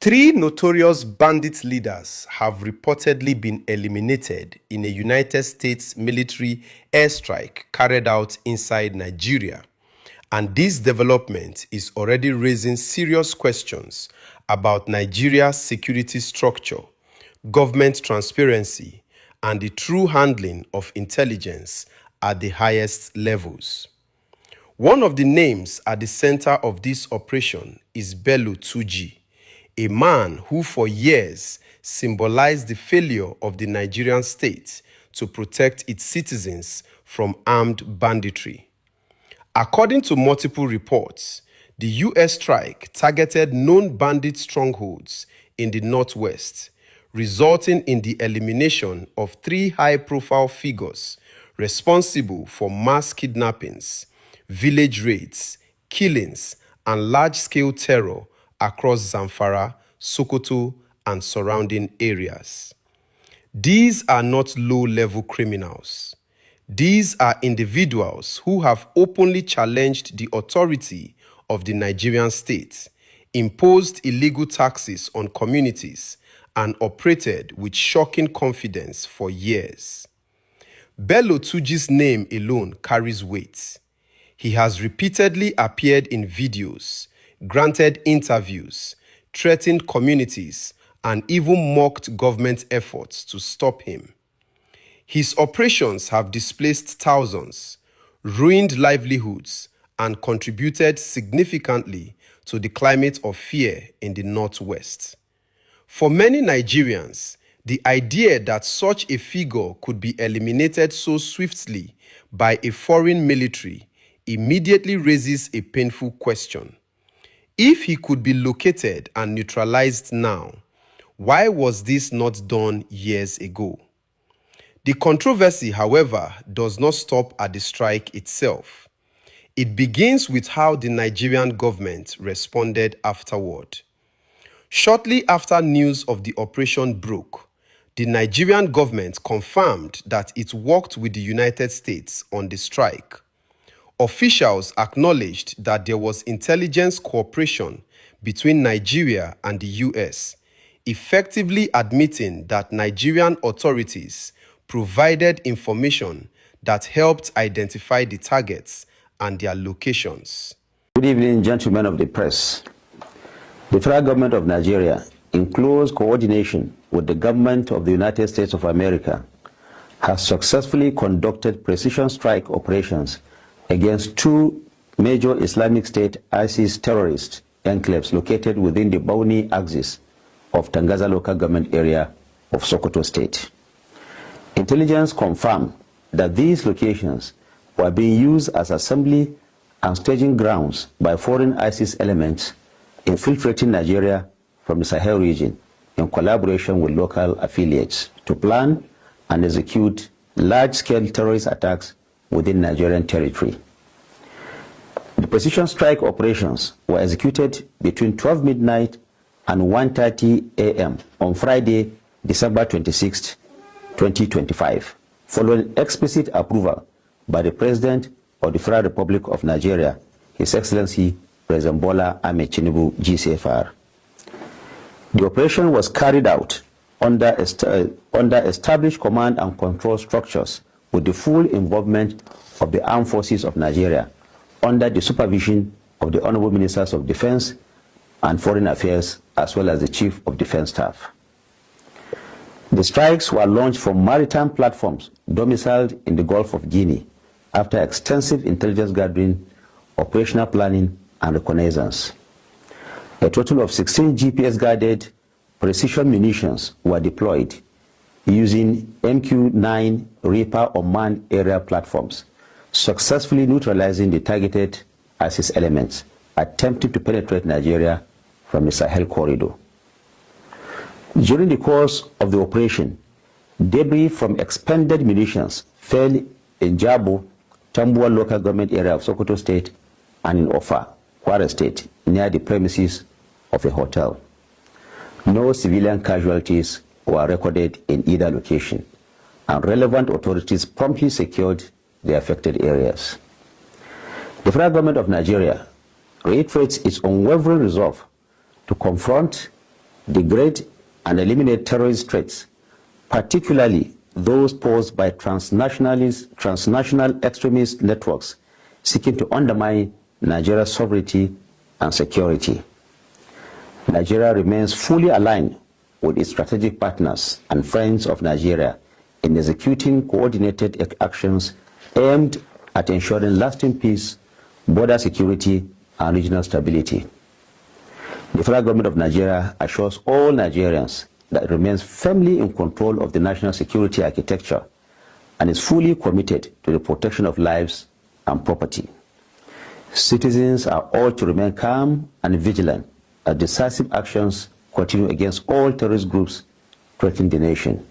Three notorious bandit leaders have reportedly been eliminated in a United States military airstrike carried out inside Nigeria. And this development is already raising serious questions about Nigeria's security structure, government transparency, and the true handling of intelligence at the highest levels. One of the names at the center of this operation is Bello Turji, a man who for years symbolized the failure of the Nigerian state to protect its citizens from armed banditry. According to multiple reports, the U.S. strike targeted known bandit strongholds in the Northwest, resulting in the elimination of three high-profile figures responsible for mass kidnappings, village raids, killings, and large-scale terror across Zamfara, Sokoto, and surrounding areas. These are not low-level criminals. These are individuals who have openly challenged the authority of the Nigerian state, imposed illegal taxes on communities, and operated with shocking confidence for years. Bello Turji's name alone carries weight. He has repeatedly appeared in videos, granted interviews, threatened communities, and even mocked government efforts to stop him. His operations have displaced thousands, ruined livelihoods, and contributed significantly to the climate of fear in the Northwest. For many Nigerians, the idea that such a figure could be eliminated so swiftly by a foreign military immediately raises a painful question. If he could be located and neutralized now, why was this not done years ago? The controversy, however, does not stop at the strike itself. It begins with how the Nigerian government responded afterward. Shortly after news of the operation broke, the Nigerian government confirmed that it worked with the United States on the strike. Officials acknowledged that there was intelligence cooperation between Nigeria and the US, effectively admitting that Nigerian authorities provided information that helped identify the targets and their locations. Good evening, gentlemen of the press. The federal government of Nigeria, in close coordination with the government of the United States of America, has successfully conducted precision strike operations against two major Islamic State ISIS terrorist enclaves located within the Bauni axis of Tangaza local government area of Sokoto State. Intelligence confirmed that these locations were being used as assembly and staging grounds by foreign ISIS elements infiltrating Nigeria from the Sahel region in collaboration with local affiliates to plan and execute large-scale terrorist attacks within Nigerian territory. The precision strike operations were executed between 12 midnight and 1:30 a.m. on Friday, December 26, 2025, following explicit approval by the President of the Federal Republic of Nigeria, His Excellency President Bola Ahmed Tinubu, GCFR. The operation was carried out under established command and control structures with the full involvement of the armed forces of Nigeria under the supervision of the Honorable Ministers of Defense and Foreign Affairs, as well as the Chief of Defense Staff. The strikes were launched from maritime platforms domiciled in the Gulf of Guinea after extensive intelligence gathering, operational planning, and reconnaissance. A total of 16 GPS-guided precision munitions were deployed using MQ-9 Reaper unmanned aerial platforms, successfully neutralizing the targeted ISIS elements attempting to penetrate Nigeria from the Sahel corridor. During the course of the operation, debris from expended munitions fell in Jabo, Tambuwa local government area of Sokoto State, and in Ofa, Kwara State, near the premises of a hotel. No civilian casualties were recorded in either location, and relevant authorities promptly secured the affected areas. The federal government of Nigeria reiterates its unwavering resolve to confront, degrade, and eliminate terrorist threats, particularly those posed by transnational extremist networks seeking to undermine Nigeria's sovereignty and security. Nigeria remains fully aligned with its strategic partners and friends of Nigeria in executing coordinated actions aimed at ensuring lasting peace, border security, and regional stability. The federal government of Nigeria assures all Nigerians that it remains firmly in control of the national security architecture and is fully committed to the protection of lives and property. Citizens are urged to remain calm and vigilant as decisive actions continue against all terrorist groups threatening the nation.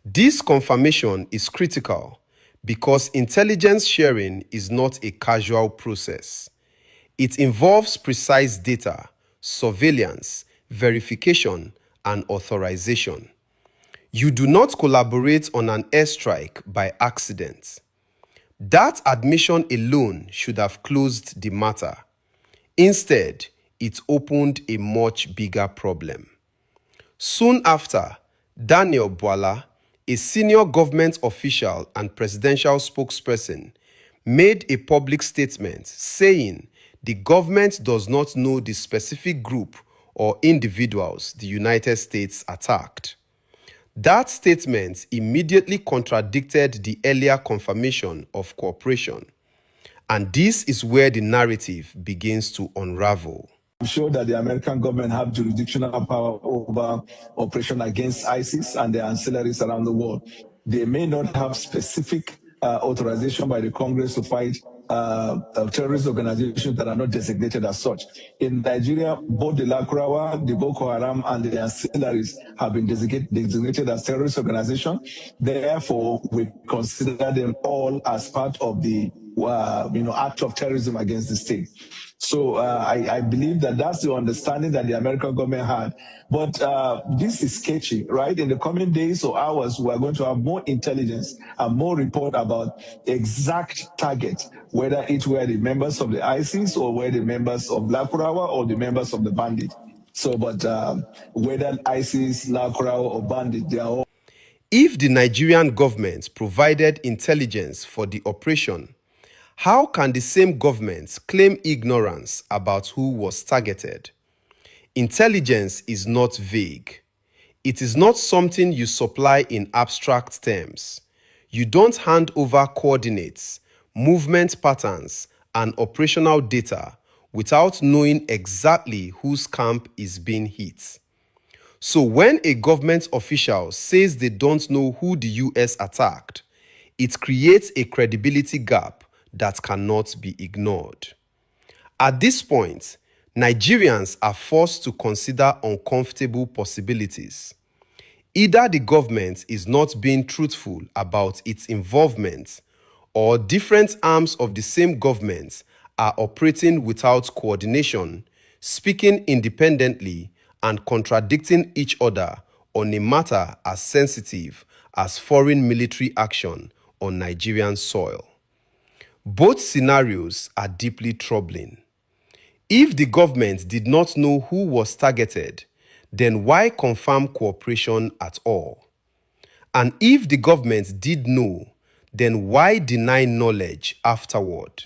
This confirmation is critical because intelligence sharing is not a casual process. It involves precise data, surveillance, verification, and authorization. You do not collaborate on an airstrike by accident. That admission alone should have closed the matter. Instead, it opened a much bigger problem. Soon after, Daniel Bwala, a senior government official and presidential spokesperson, made a public statement saying the government does not know the specific group or individuals the United States attacked. That statement immediately contradicted the earlier confirmation of cooperation. And this is where the narrative begins to unravel. I'm sure that the American government have jurisdictional power over operation against ISIS and their ancillaries around the world. They may not have specific authorization by the Congress to fight terrorist organizations that are not designated as such. In Nigeria, both the Lakurawa, the Boko Haram, and the ancillaries have been designated as terrorist organizations. Therefore, we consider them all as part of the act of terrorism against the state. So I believe that that's the understanding that the American government had. But this is sketchy, right? In the coming days or hours, we are going to have more intelligence and more report about exact target, whether it were the members of the ISIS or were the members of Lakurawa or the members of the bandit. So, but whether ISIS, Lakurawa, or bandit, they are all. If the Nigerian government provided intelligence for the operation, how can the same government claim ignorance about who was targeted? Intelligence is not vague. It is not something you supply in abstract terms. You don't hand over coordinates, movement patterns, and operational data without knowing exactly whose camp is being hit. So when a government official says they don't know who the US attacked, it creates a credibility gap that cannot be ignored. At this point, Nigerians are forced to consider uncomfortable possibilities. Either the government is not being truthful about its involvement, or different arms of the same government are operating without coordination, speaking independently, and contradicting each other on a matter as sensitive as foreign military action on Nigerian soil. Both scenarios are deeply troubling. If the government did not know who was targeted, then why confirm cooperation at all? And if the government did know, then why deny knowledge afterward?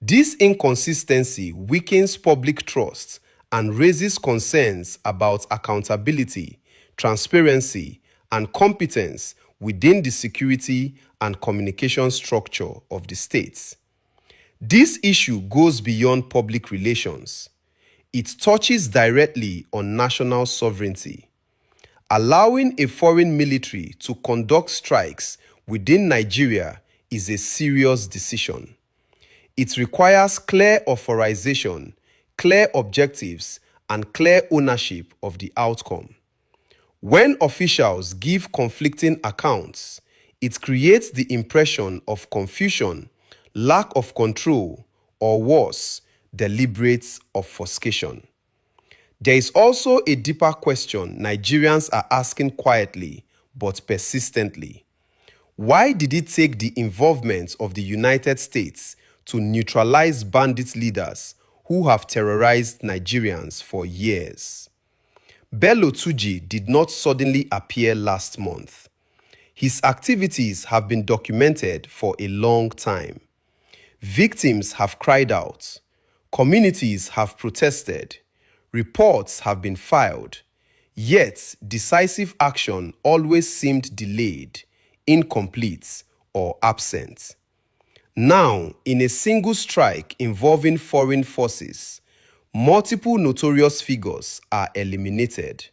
This inconsistency weakens public trust and raises concerns about accountability, transparency, and competence within the security and communication structure of the states. This issue goes beyond public relations. It touches directly on national sovereignty. Allowing a foreign military to conduct strikes within Nigeria is a serious decision. It requires clear authorization, clear objectives, and clear ownership of the outcome. When officials give conflicting accounts, it creates the impression of confusion, lack of control, or worse, deliberate obfuscation. There is also a deeper question Nigerians are asking quietly but persistently. Why did it take the involvement of the United States to neutralize bandit leaders who have terrorized Nigerians for years? Bello Turji did not suddenly appear last month. His activities have been documented for a long time. Victims have cried out. Communities have protested. Reports have been filed. Yet, decisive action always seemed delayed, incomplete, or absent. Now, in a single strike involving foreign forces, multiple notorious figures are eliminated.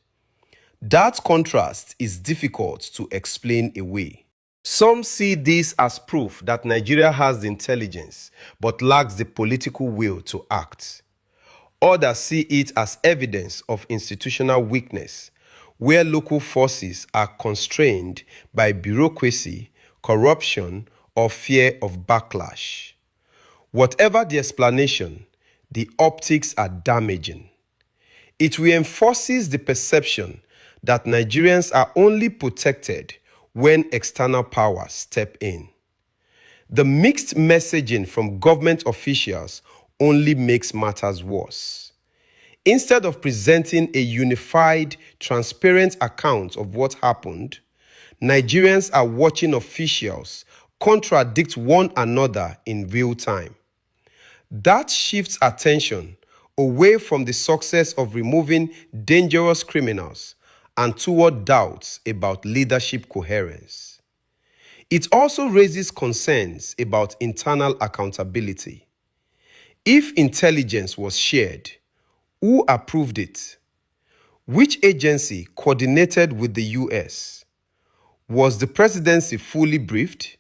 That contrast is difficult to explain away. Some see this as proof that Nigeria has the intelligence but lacks the political will to act. Others see it as evidence of institutional weakness, where local forces are constrained by bureaucracy, corruption, or fear of backlash. Whatever the explanation, the optics are damaging. It reinforces the perception that Nigerians are only protected when external powers step in. The mixed messaging from government officials only makes matters worse. Instead of presenting a unified, transparent account of what happened, Nigerians are watching officials contradict one another in real time. That shifts attention away from the success of removing dangerous criminals and toward doubts about leadership coherence. It also raises concerns about internal accountability. If intelligence was shared, who approved it? Which agency coordinated with the US? Was the presidency fully briefed?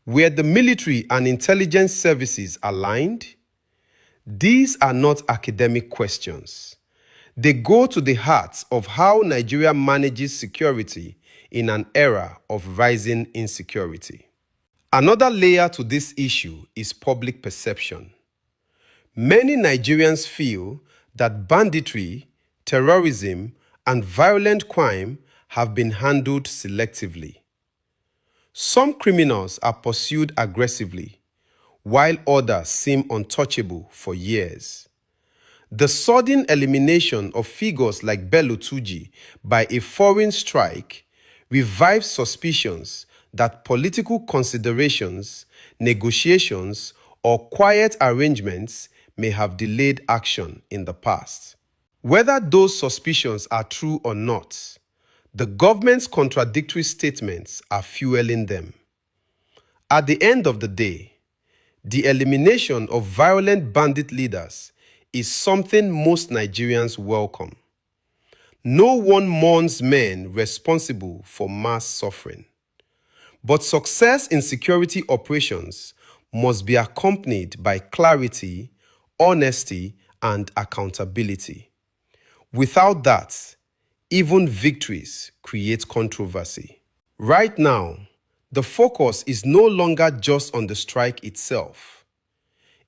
Were the military and intelligence services aligned? These are not academic questions. They go to the heart of how Nigeria manages security in an era of rising insecurity. Another layer to this issue is public perception. Many Nigerians feel that banditry, terrorism, and violent crime have been handled selectively. Some criminals are pursued aggressively, while others seem untouchable for years. The sudden elimination of figures like Bello Turji by a foreign strike revives suspicions that political considerations, negotiations, or quiet arrangements may have delayed action in the past. Whether those suspicions are true or not, the government's contradictory statements are fueling them. At the end of the day, the elimination of violent bandit leaders is something most Nigerians welcome. No one mourns men responsible for mass suffering. But success in security operations must be accompanied by clarity, honesty, and accountability. Without that, even victories create controversy. Right now, the focus is no longer just on the strike itself.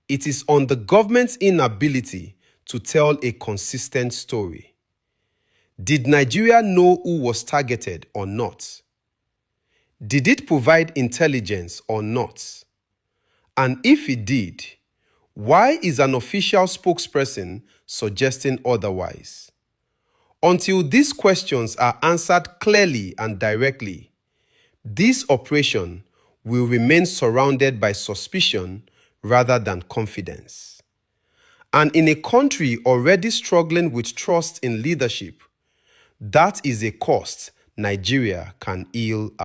It is on the government's inability to tell a consistent story. Did Nigeria know who was targeted or not? Did it provide intelligence or not? And if it did, why is an official spokesperson suggesting otherwise? Until these questions are answered clearly and directly, this operation will remain surrounded by suspicion rather than confidence. And in a country already struggling with trust in leadership, that is a cost Nigeria can ill afford.